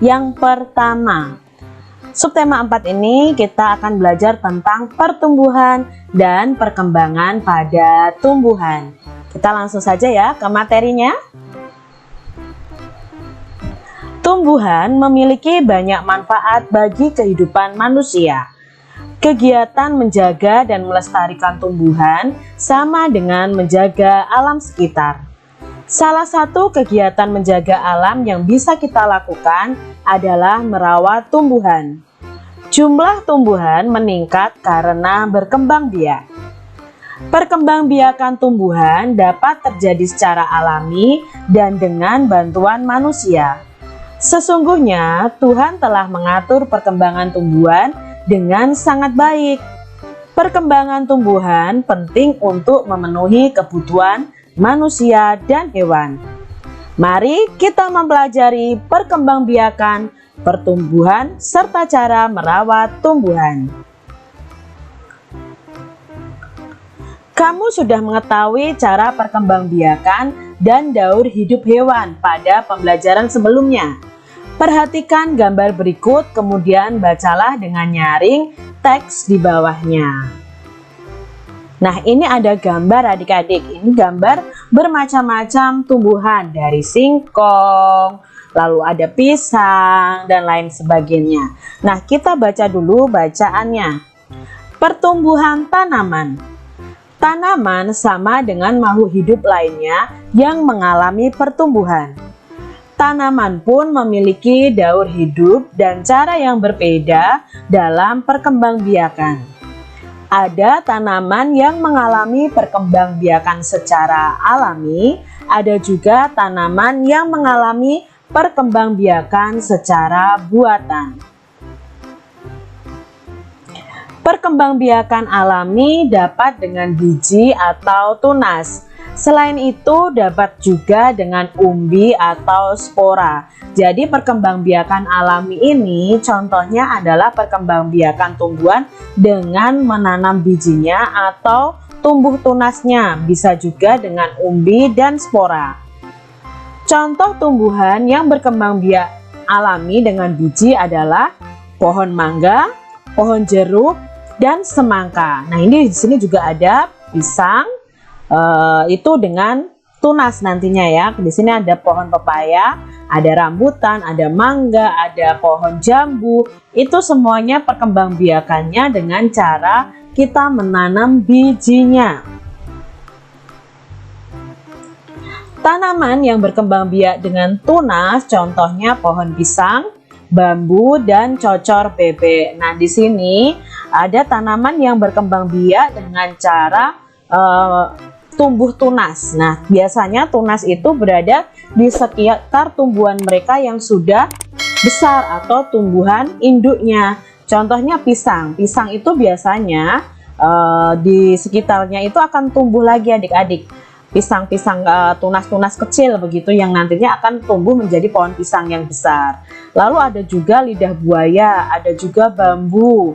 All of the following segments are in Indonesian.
Yang pertama, subtema 4 ini kita akan belajar tentang pertumbuhan dan perkembangan pada tumbuhan. Kita langsung saja ya ke materinya. Tumbuhan memiliki banyak manfaat bagi kehidupan manusia. Kegiatan menjaga dan melestarikan tumbuhan sama dengan menjaga alam sekitar. Salah satu kegiatan menjaga alam yang bisa kita lakukan adalah merawat tumbuhan. Jumlah tumbuhan meningkat karena berkembang biak. Perkembangbiakan tumbuhan dapat terjadi secara alami dan dengan bantuan manusia. Sesungguhnya Tuhan telah mengatur perkembangan tumbuhan dengan sangat baik. Perkembangan tumbuhan penting untuk memenuhi kebutuhan manusia dan hewan. Mari kita mempelajari perkembangbiakan pertumbuhan serta cara merawat tumbuhan. Kamu sudah mengetahui cara perkembangbiakan dan daur hidup hewan pada pembelajaran sebelumnya. Perhatikan gambar berikut, kemudian bacalah dengan nyaring teks di bawahnya. Nah, ini ada gambar adik-adik. Ini gambar bermacam-macam tumbuhan, dari singkong, lalu ada pisang, dan lain sebagainya. Nah, kita baca dulu bacaannya. Pertumbuhan tanaman. Tanaman sama dengan makhluk hidup lainnya yang mengalami pertumbuhan. Tanaman pun memiliki daur hidup dan cara yang berbeda dalam perkembangbiakan. Ada tanaman yang mengalami perkembangbiakan secara alami, ada juga tanaman yang mengalami perkembangbiakan secara buatan. Perkembangbiakan alami dapat dengan biji atau tunas. Selain itu dapat juga dengan umbi atau spora. Jadi perkembangbiakan alami ini contohnya adalah perkembangbiakan tumbuhan dengan menanam bijinya atau tumbuh tunasnya. Bisa juga dengan umbi dan spora. Contoh tumbuhan yang berkembang biak alami dengan biji adalah pohon mangga, pohon jeruk, dan semangka. Nah, ini di sini juga ada pisang, itu dengan tunas nantinya ya. Di sini ada pohon pepaya, ada rambutan, ada mangga, ada pohon jambu. Itu semuanya perkembangbiakannya dengan cara kita menanam bijinya. Tanaman yang berkembang biak dengan tunas contohnya pohon pisang, bambu, dan cocor bebek. Nah, di sini ada tanaman yang berkembang biak dengan cara tumbuh tunas. Nah, biasanya tunas itu berada di sekitar tumbuhan mereka yang sudah besar atau tumbuhan induknya. Contohnya pisang. Pisang itu biasanya di sekitarnya itu akan tumbuh lagi adik-adik. Pisang-pisang tunas-tunas kecil begitu yang nantinya akan tumbuh menjadi pohon pisang yang besar. Lalu ada juga lidah buaya, ada juga bambu.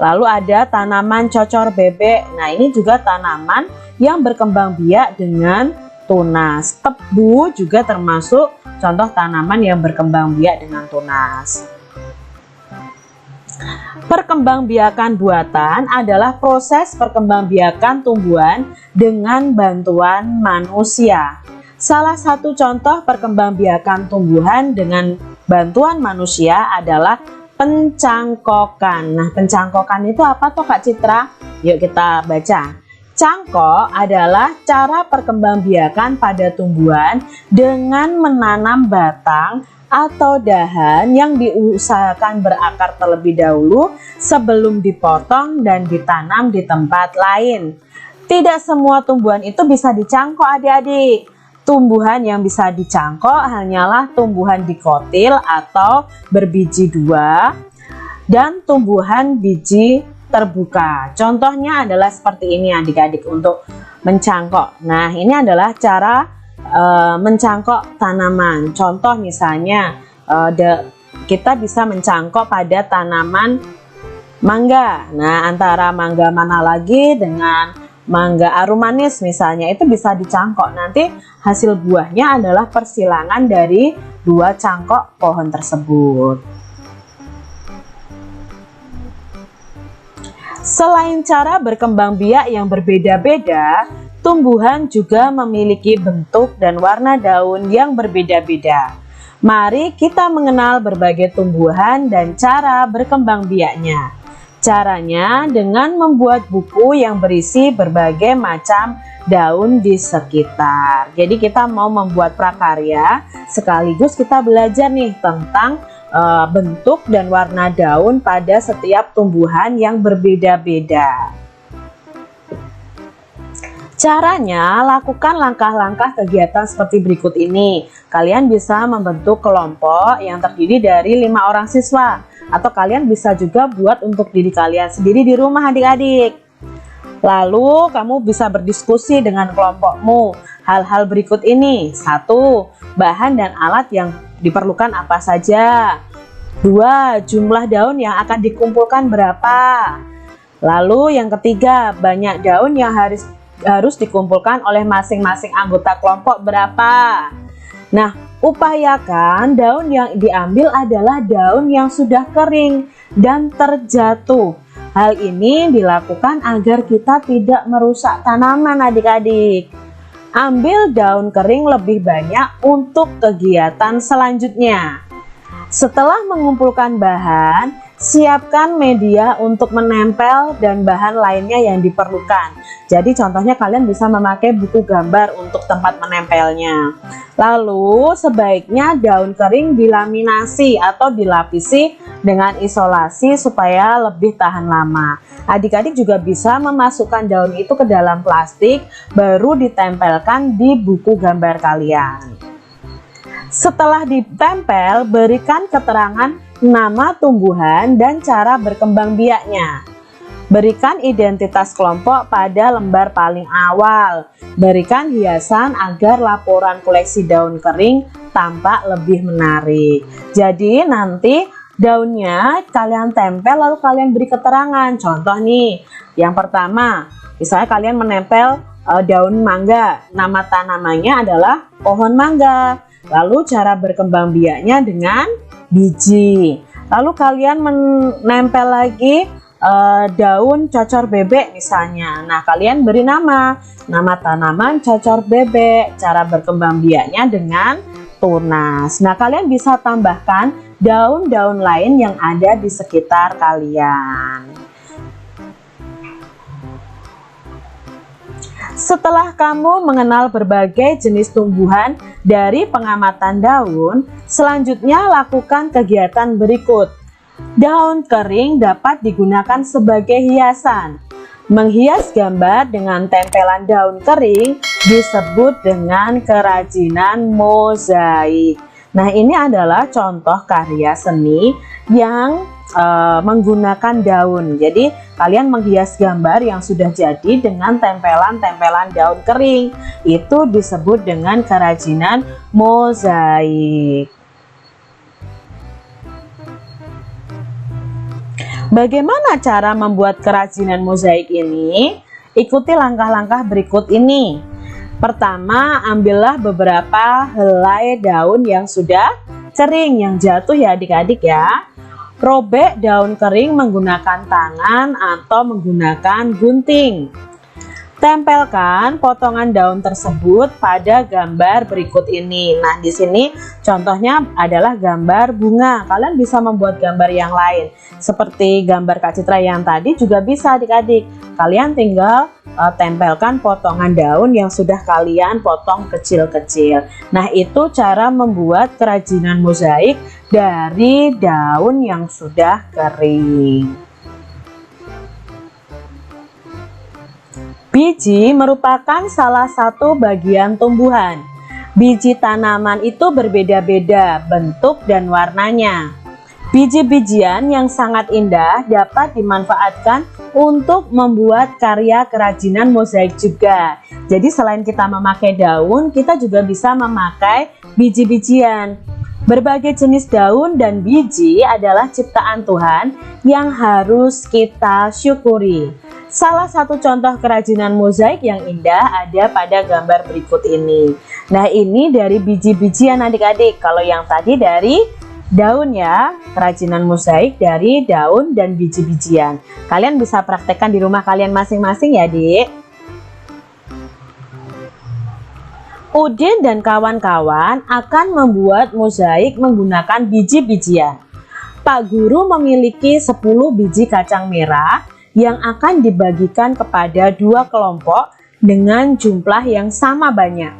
Lalu ada tanaman cocor bebek. Nah, ini juga tanaman yang berkembang biak dengan tunas. Tebu juga termasuk contoh tanaman yang berkembang biak dengan tunas. Perkembangbiakan buatan adalah proses perkembangbiakan tumbuhan dengan bantuan manusia. Salah satu contoh perkembangbiakan tumbuhan dengan bantuan manusia adalah pencangkokan. Nah, pencangkokan itu apa toh Kak Citra? Yuk kita baca. Cangkok adalah cara perkembangbiakan pada tumbuhan dengan menanam batang atau dahan yang diusahakan berakar terlebih dahulu sebelum dipotong dan ditanam di tempat lain. Tidak semua tumbuhan itu bisa dicangkok adik-adik. Tumbuhan yang bisa dicangkok hanyalah tumbuhan dikotil atau berbiji dua dan tumbuhan biji terbuka. Contohnya adalah seperti ini adik-adik untuk mencangkok. Nah, ini adalah cara mencangkok tanaman. Contoh misalnya kita bisa mencangkok pada tanaman mangga. Nah, antara mangga mana lagi dengan mangga arum manis misalnya itu bisa dicangkok. Nanti hasil buahnya adalah persilangan dari 2 cangkok pohon tersebut. Selain cara berkembang biak yang berbeda-beda, tumbuhan juga memiliki bentuk dan warna daun yang berbeda-beda. Mari kita mengenal berbagai tumbuhan dan cara berkembang biaknya. Caranya dengan membuat buku yang berisi berbagai macam daun di sekitar. Jadi kita mau membuat prakarya, sekaligus kita belajar nih tentang bentuk dan warna daun pada setiap tumbuhan yang berbeda-beda. Caranya, lakukan langkah-langkah kegiatan seperti berikut ini. Kalian bisa membentuk kelompok yang terdiri dari 5 orang siswa, atau kalian bisa juga buat untuk diri kalian sendiri di rumah adik-adik. Lalu kamu bisa berdiskusi dengan kelompokmu hal-hal berikut ini. 1. Bahan dan alat yang diperlukan apa saja. 2. Jumlah daun yang akan dikumpulkan berapa. Lalu yang ketiga, banyak daun yang harus dikumpulkan oleh masing-masing anggota kelompok berapa. Nah, upayakan daun yang diambil adalah daun yang sudah kering dan terjatuh. Hal ini dilakukan agar kita tidak merusak tanaman adik-adik. Ambil daun kering lebih banyak untuk kegiatan selanjutnya. Setelah mengumpulkan bahan, siapkan media untuk menempel dan bahan lainnya yang diperlukan. Jadi contohnya kalian bisa memakai buku gambar untuk tempat menempelnya. Lalu sebaiknya daun kering dilaminasi atau dilapisi dengan isolasi supaya lebih tahan lama. Adik-adik juga bisa memasukkan daun itu ke dalam plastik baru ditempelkan di buku gambar kalian. Setelah ditempel, berikan keterangan nama tumbuhan dan cara berkembang biaknya. Berikan identitas kelompok pada lembar paling awal. Berikan hiasan agar laporan koleksi daun kering tampak lebih menarik. Jadi nanti daunnya kalian tempel lalu kalian beri keterangan. Contoh nih, yang pertama, misalnya kalian menempel daun mangga. Nama tanamannya adalah pohon mangga. Lalu cara berkembang biaknya dengan biji. Lalu kalian menempel lagi daun cocor bebek misalnya. Nah, kalian beri nama tanaman cocor bebek. Cara berkembang biaknya dengan tunas. Nah, kalian bisa tambahkan daun-daun lain yang ada di sekitar kalian. Setelah kamu mengenal berbagai jenis tumbuhan dari pengamatan daun, selanjutnya lakukan kegiatan berikut. Daun kering dapat digunakan sebagai hiasan. Menghias gambar dengan tempelan daun kering disebut dengan kerajinan mozaik. Nah, ini adalah contoh karya seni yang menggunakan daun. Jadi kalian menghias gambar yang sudah jadi dengan tempelan-tempelan daun kering. Itu disebut dengan kerajinan mozaik. Bagaimana cara membuat kerajinan mozaik ini? Ikuti langkah-langkah berikut ini. Pertama, ambillah beberapa helai daun yang sudah kering, yang jatuh ya adik-adik ya. Robek daun kering menggunakan tangan atau menggunakan gunting. Tempelkan potongan daun tersebut pada gambar berikut ini. Nah, di sini contohnya adalah gambar bunga. Kalian bisa membuat gambar yang lain. Seperti gambar Kak Citra yang tadi juga bisa adik-adik. Kalian tinggal tempelkan potongan daun yang sudah kalian potong kecil-kecil. Nah, itu cara membuat kerajinan mozaik dari daun yang sudah kering. Biji merupakan salah satu bagian tumbuhan. Biji tanaman itu berbeda-beda bentuk dan warnanya. Biji-bijian yang sangat indah dapat dimanfaatkan untuk membuat karya kerajinan mozaik juga. Jadi selain kita memakai daun, kita juga bisa memakai biji-bijian. Berbagai jenis daun dan biji adalah ciptaan Tuhan yang harus kita syukuri. Salah satu contoh kerajinan mozaik yang indah ada pada gambar berikut ini. Nah, ini dari biji-bijian adik-adik. Kalau yang tadi dari daun ya, kerajinan mozaik dari daun dan biji-bijian. Kalian bisa praktekkan di rumah kalian masing-masing ya, Dik. Udin dan kawan-kawan akan membuat mozaik menggunakan biji-bijian. Pak Guru memiliki 10 biji kacang merah yang akan dibagikan kepada 2 kelompok dengan jumlah yang sama banyak.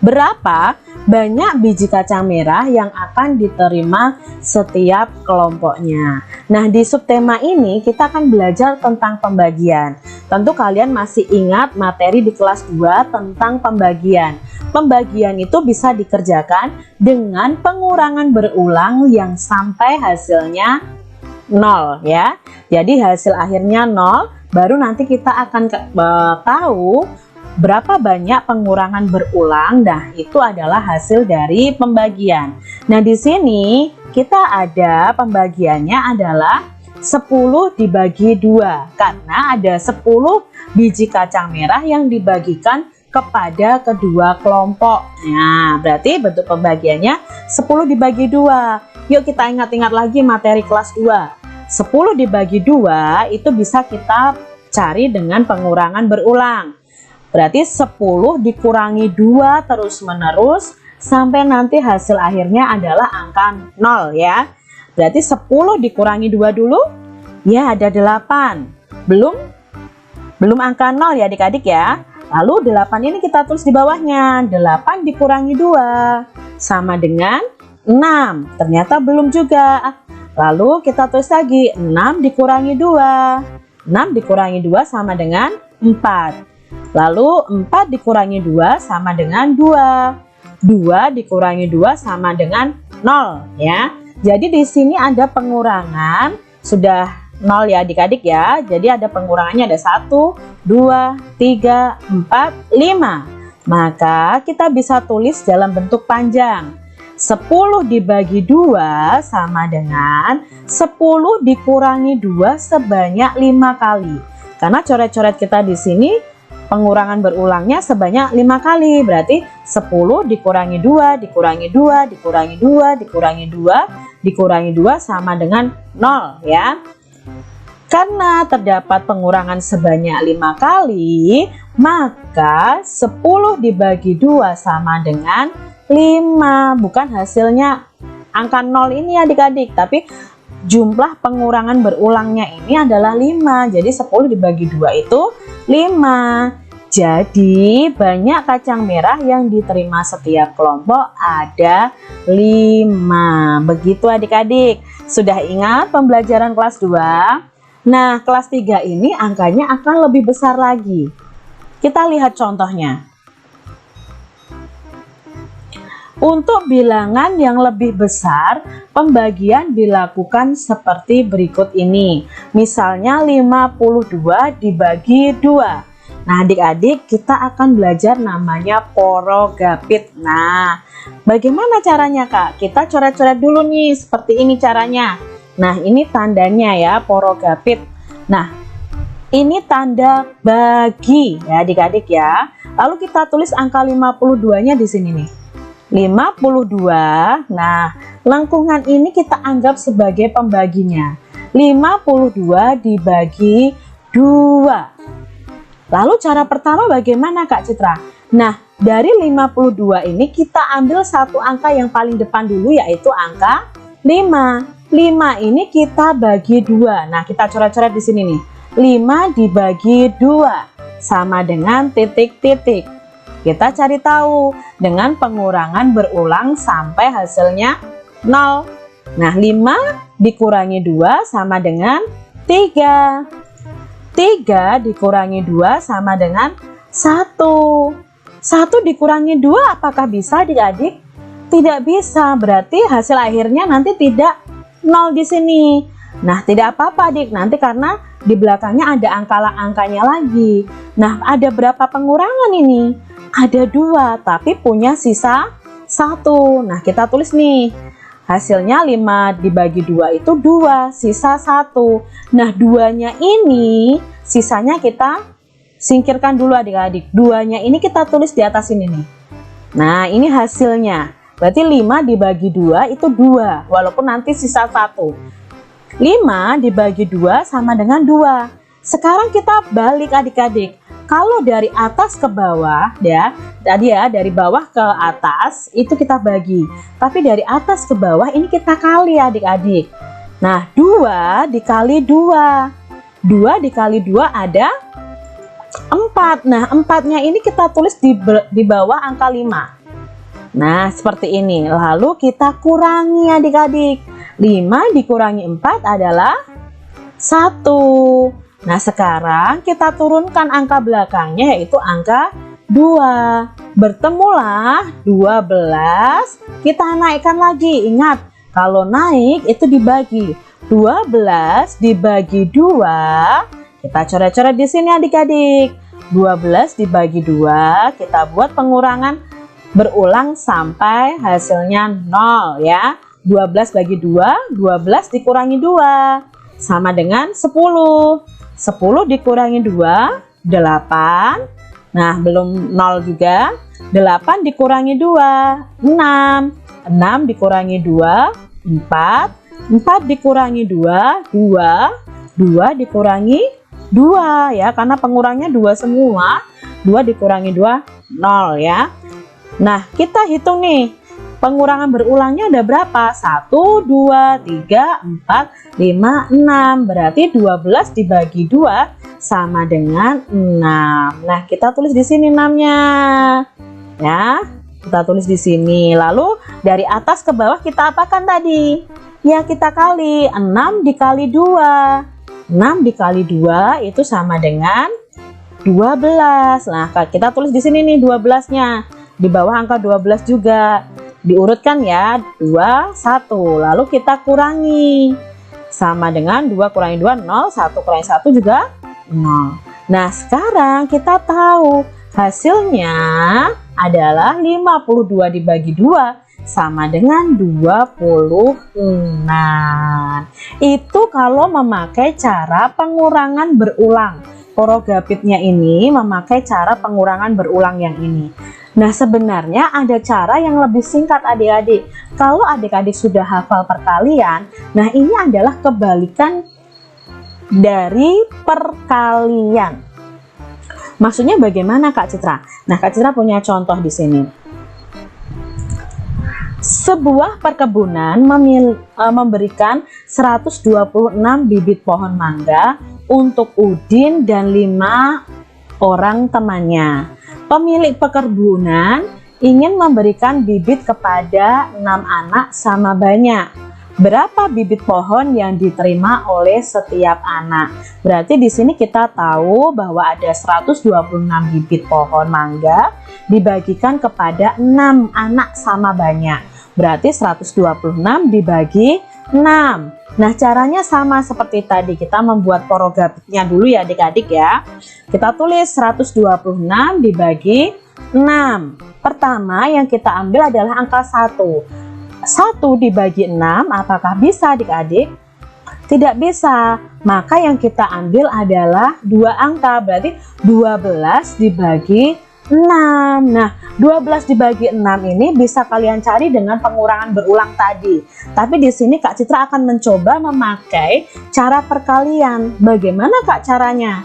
Berapa banyak biji kacang merah yang akan diterima setiap kelompoknya? Nah, di subtema ini kita akan belajar tentang pembagian. Tentu kalian masih ingat materi di kelas 2 tentang pembagian. Pembagian itu bisa dikerjakan dengan pengurangan berulang yang sampai hasilnya 0 ya. Jadi hasil akhirnya 0, baru nanti kita akan tahu berapa banyak pengurangan berulang. Nah, itu adalah hasil dari pembagian. Nah, di sini kita ada pembagiannya adalah 10 dibagi 2 karena ada 10 biji kacang merah yang dibagikan kepada kedua kelompok. Nah, berarti bentuk pembagiannya 10 dibagi 2. Yuk kita ingat-ingat lagi materi kelas 2. 10 dibagi 2 itu bisa kita cari dengan pengurangan berulang. Berarti 10 dikurangi 2 terus-menerus sampai nanti hasil akhirnya adalah angka 0 ya. Berarti 10 dikurangi 2 dulu. Ya, ada 8. Belum angka 0 ya adik-adik ya. Lalu 8 ini kita tulis di bawahnya. 8 dikurangi 2 sama dengan 6. Ternyata belum juga. Lalu kita tulis lagi 6 dikurangi 2. 6 dikurangi 2 sama dengan 4. Lalu 4 dikurangi 2 sama dengan 2. 2 dikurangi 2 sama dengan 0 ya. Jadi di sini ada pengurangan sudah 0 ya adik-adik ya. Jadi ada pengurangannya ada 1, 2, 3, 4, 5. Maka kita bisa tulis dalam bentuk panjang. 10 dibagi 2 sama dengan 10 dikurangi 2 sebanyak 5 kali. Karena coret-coret kita di sini pengurangan berulangnya sebanyak 5 kali. Berarti 10 dikurangi 2, dikurangi 2, dikurangi 2, dikurangi 2, dikurangi 2 sama dengan 0 ya. Karena terdapat pengurangan sebanyak 5 kali, maka 10 dibagi 2 sama dengan 5. Bukan hasilnya angka 0 ini adik-adik, tapi jumlah pengurangan berulangnya ini adalah 5. Jadi 10 dibagi 2 itu 5. Jadi banyak kacang merah yang diterima setiap kelompok ada 5. Begitu adik-adik. Sudah ingat pembelajaran kelas 2? Nah, kelas 3 ini angkanya akan lebih besar lagi. Kita lihat contohnya. Untuk bilangan yang lebih besar, pembagian dilakukan seperti berikut ini. Misalnya 52 dibagi 2. Nah, adik-adik kita akan belajar namanya porogapit. Nah, bagaimana caranya Kak? Kita coret-coret dulu nih, seperti ini caranya. Nah, ini tandanya ya, porogapit. Nah, ini tanda bagi ya adik-adik ya. Lalu kita tulis angka 52-nya di sini nih. 52. Nah, lengkungan ini kita anggap sebagai pembaginya. 52 dibagi 2. Lalu cara pertama bagaimana Kak Citra? Nah, dari 52 ini kita ambil satu angka yang paling depan dulu, yaitu angka 5. 5 ini kita bagi 2. Nah, kita coret-coret di sini nih. 5 dibagi 2 sama dengan titik-titik. Kita cari tahu dengan pengurangan berulang sampai hasilnya 0. Nah, 5 dikurangi 2 sama dengan 3. 3 dikurangi 2 sama dengan 1. 1 dikurangi 2 apakah bisa adik-adik? Tidak bisa, berarti hasil akhirnya nanti tidak 0 di sini. Nah, tidak apa-apa adik, nanti karena di belakangnya ada angkanya lagi. Nah, ada berapa pengurangan ini? Ada 2, tapi punya sisa 1. Nah, kita tulis nih. Hasilnya 5 dibagi 2 itu 2, sisa 1. Nah, 2-nya ini Sisanya kita singkirkan dulu adik-adik. 2-nya ini kita tulis di atas ini nih. Nah, ini hasilnya. Berarti 5 dibagi 2 itu 2, walaupun nanti sisa 1. 5 dibagi 2 sama dengan 2. Sekarang kita balik adik-adik. Kalau dari atas ke bawah ya, tadi ya dari bawah ke atas itu kita bagi. Tapi dari atas ke bawah ini kita kali adik-adik. Nah, 2 dikali 2. 2 dikali 2 ada 4. Nah, 4-nya ini kita tulis di bawah angka 5. Nah, seperti ini. Lalu kita kurangi adik-adik. 5 dikurangi 4 adalah 1. Nah, sekarang kita turunkan angka belakangnya yaitu angka 2. Bertemulah 12. Kita naikkan lagi. Ingat, kalau naik itu dibagi. 12 dibagi 2. Kita coret-coret di sini adik-adik. 12 dibagi 2, kita buat pengurangan berulang sampai hasilnya 0 ya. 12 bagi 2, 12 dikurangi 2 sama dengan 10. 10 dikurangi 2, 8. Nah, belum 0 juga. 8 dikurangi 2, 6. 6 dikurangi 2, 4. 4 dikurangi 2, 2. 2 dikurangi 2 ya, karena pengurangnya 2 semua. 2 dikurangi 2, 0 ya. Nah, kita hitung nih. Pengurangan berulangnya ada berapa? 1, 2, 3, 4, 5, 6. Berarti 12 dibagi 2 sama dengan 6. Nah, kita tulis di sini 6-nya. Ya, kita tulis di sini. Lalu dari atas ke bawah kita apakan tadi? Ya, kita kali. 6 dikali 2. 6 dikali 2 itu sama dengan 12. Nah, kita tulis di sini nih 12-nya. Di bawah angka 12 juga. Diurutkan ya, 2, 1. Lalu kita kurangi. Sama dengan 2 kurangi 2, 0. 1 kurangi 1 juga 0. Nah, sekarang kita tahu hasilnya adalah 52 dibagi 2 sama dengan 26. Itu kalau memakai cara pengurangan berulang. Porogapitnya ini memakai cara pengurangan berulang yang ini. Nah, sebenarnya ada cara yang lebih singkat adik-adik. Kalau adik-adik sudah hafal perkalian, nah ini adalah kebalikan dari perkalian. Maksudnya bagaimana Kak Citra? Nah, Kak Citra punya contoh di sini. Sebuah perkebunan memberikan 126 bibit pohon mangga untuk Udin dan 5 orang temannya. Pemilik perkebunan ingin memberikan bibit kepada 6 anak sama banyak. Berapa bibit pohon yang diterima oleh setiap anak? Berarti di sini kita tahu bahwa ada 126 bibit pohon mangga dibagikan kepada 6 anak sama banyak. Berarti 126 dibagi 6. Nah, caranya sama seperti tadi. Kita membuat porogapitnya dulu ya adik-adik ya. Kita tulis 126 dibagi 6. Pertama yang kita ambil adalah angka 1. 1 dibagi 6, apakah bisa adik-adik? Tidak bisa. Maka yang kita ambil adalah 2 angka. Berarti 12 dibagi 6. Nah, 12 dibagi 6 ini bisa kalian cari dengan pengurangan berulang tadi. Tapi di sini Kak Citra akan mencoba memakai cara perkalian. Bagaimana Kak caranya?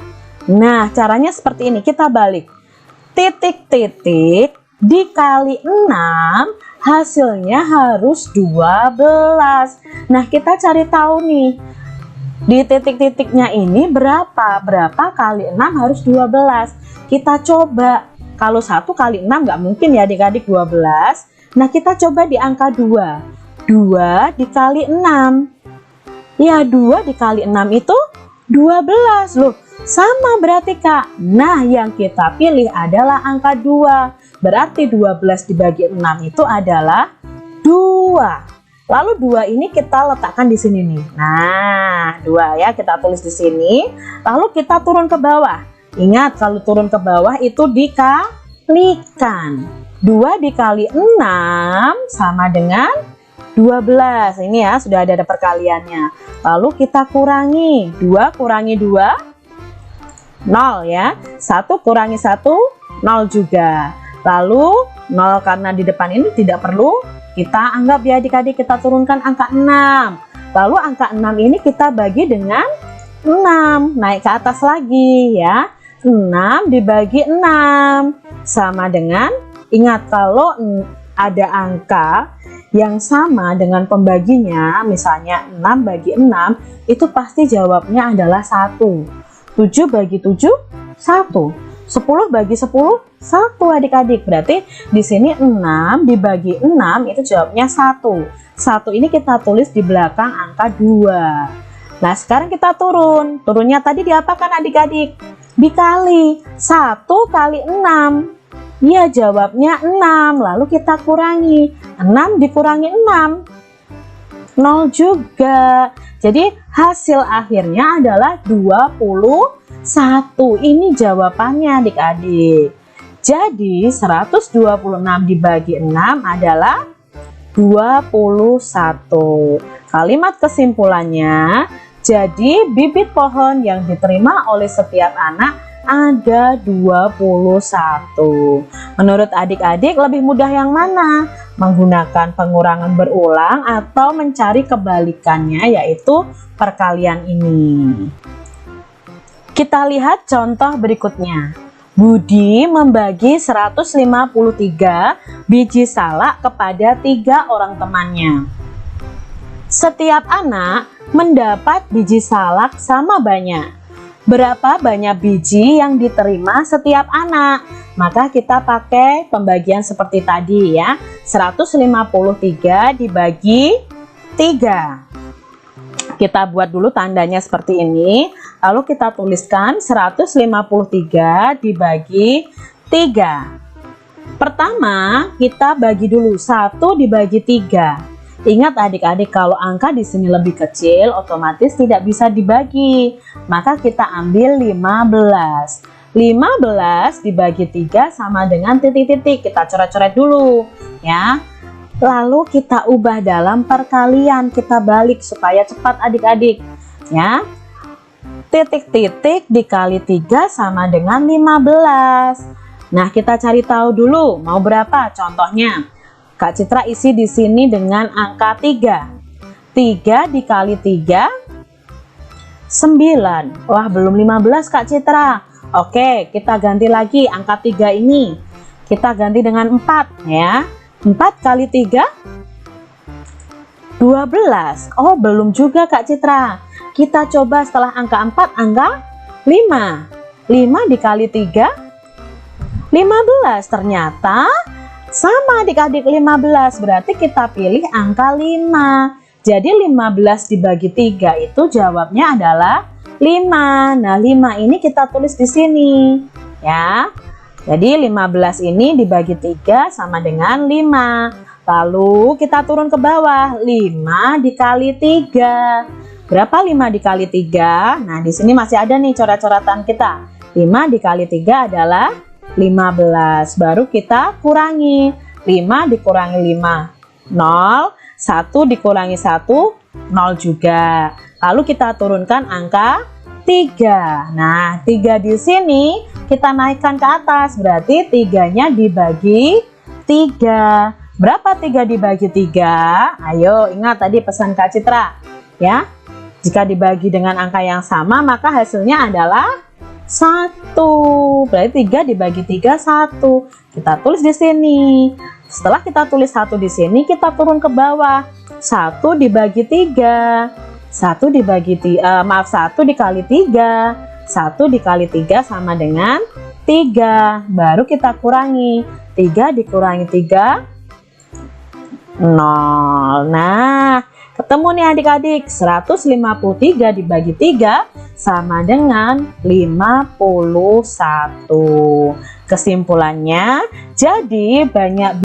Nah, caranya seperti ini. Kita balik. Titik-titik dikali 6 hasilnya harus 12. Nah, kita cari tahu nih. Di titik-titiknya ini berapa? Berapa kali 6 harus 12. Kita coba. Kalau 1 kali 6 nggak mungkin ya adik-adik 12. Nah, kita coba di angka 2. 2 dikali 6. Ya, 2 dikali 6 itu 12. Loh, sama berarti Kak. Nah, yang kita pilih adalah angka 2. Berarti 12 dibagi 6 itu adalah 2. Lalu 2 ini kita letakkan di sini nih. Nah, 2 ya kita tulis di sini. Lalu kita turun ke bawah. Ingat, kalau turun ke bawah itu dikalikan. 2 dikali 6 sama dengan 12. Ini ya, sudah ada perkaliannya. Lalu kita kurangi. 2 kurangi 2, 0 ya. 1 kurangi 1, 0 juga. Lalu 0 karena di depan ini tidak perlu kita anggap ya adik-adik, kita turunkan angka 6. Lalu angka 6 ini kita bagi dengan 6, naik ke atas lagi ya. 6 dibagi 6 sama dengan, ingat kalau ada angka yang sama dengan pembaginya, misalnya 6 bagi 6, itu pasti jawabnya adalah 1. 7 bagi 7, 1. 10 bagi 10, 1 adik-adik. Berarti di sini 6 dibagi 6 itu jawabnya 1. 1 ini kita tulis di belakang angka 2. Nah, sekarang kita turun. Turunnya tadi diapakan adik-adik? Dikali. 1 kali 6. Ya, jawabnya 6. Lalu kita kurangi. 6 dikurangi 6. 0 juga. Jadi hasil akhirnya adalah 21. Ini jawabannya adik-adik. Jadi 126 dibagi 6 adalah 21. Kalimat kesimpulannya, jadi bibit pohon yang diterima oleh setiap anak ada 21. Menurut adik-adik lebih mudah yang mana? Menggunakan pengurangan berulang atau mencari kebalikannya, yaitu perkalian ini. Kita lihat contoh berikutnya. Budi membagi 153 biji salak kepada 3 orang temannya. Setiap anak mendapat biji salak sama banyak. Berapa banyak biji yang diterima setiap anak? Maka kita pakai pembagian seperti tadi ya. 153 dibagi 3. Kita buat dulu tandanya seperti ini. Lalu kita tuliskan 153 dibagi 3. Pertama, kita bagi dulu 1 dibagi 3. Ingat adik-adik, kalau angka di sini lebih kecil, otomatis tidak bisa dibagi. Maka kita ambil 15. 15 dibagi 3 sama dengan titik-titik. Kita coret-coret dulu ya. Lalu kita ubah dalam perkalian, kita balik supaya cepat adik-adik ya. Titik-titik dikali 3 sama dengan 15. Nah, kita cari tahu dulu mau berapa contohnya. Kak Citra isi di sini dengan angka 3. 3 dikali 3, 9. Wah, belum 15 Kak Citra. Oke, kita ganti lagi angka 3 ini. Kita ganti dengan 4 ya. 4 kali 3, 12. Oh, belum juga Kak Citra. Kita coba setelah angka 4, angka 5. 5 dikali 3, 15. Ternyata sama adik-adik 15, berarti kita pilih angka 5. Jadi 15 dibagi 3 itu jawabnya adalah 5. Nah, 5 ini kita tulis di sini ya. Jadi 15 ini dibagi 3 sama dengan 5. Lalu kita turun ke bawah. 5 dikali 3. Berapa 5 dikali 3? Nah, di sini masih ada nih coret-coretan kita. 5 dikali 3 adalah 15. Baru kita kurangi. 5 dikurangi 5, 0. 1 dikurangi 1, 0 juga. Lalu kita turunkan angka 3. Nah, 3 di sini kita naikkan ke atas. Berarti 3-nya dibagi 3. Berapa 3 dibagi 3? Ayo, ingat tadi pesan Kak Citra ya. Jika dibagi dengan angka yang sama, maka hasilnya adalah 1. Berarti 3 dibagi 3, 1. Kita tulis di sini. Setelah kita tulis 1 di sini, kita turun ke bawah. 1 dibagi 3. 1 dibagi 1 dikali 3. 1 dikali 3 sama dengan 3. Baru kita kurangi. 3 dikurangi 3, 0. Nah, ketemu nih adik-adik, 153 dibagi 3 sama dengan 51. Kesimpulannya, jadi banyak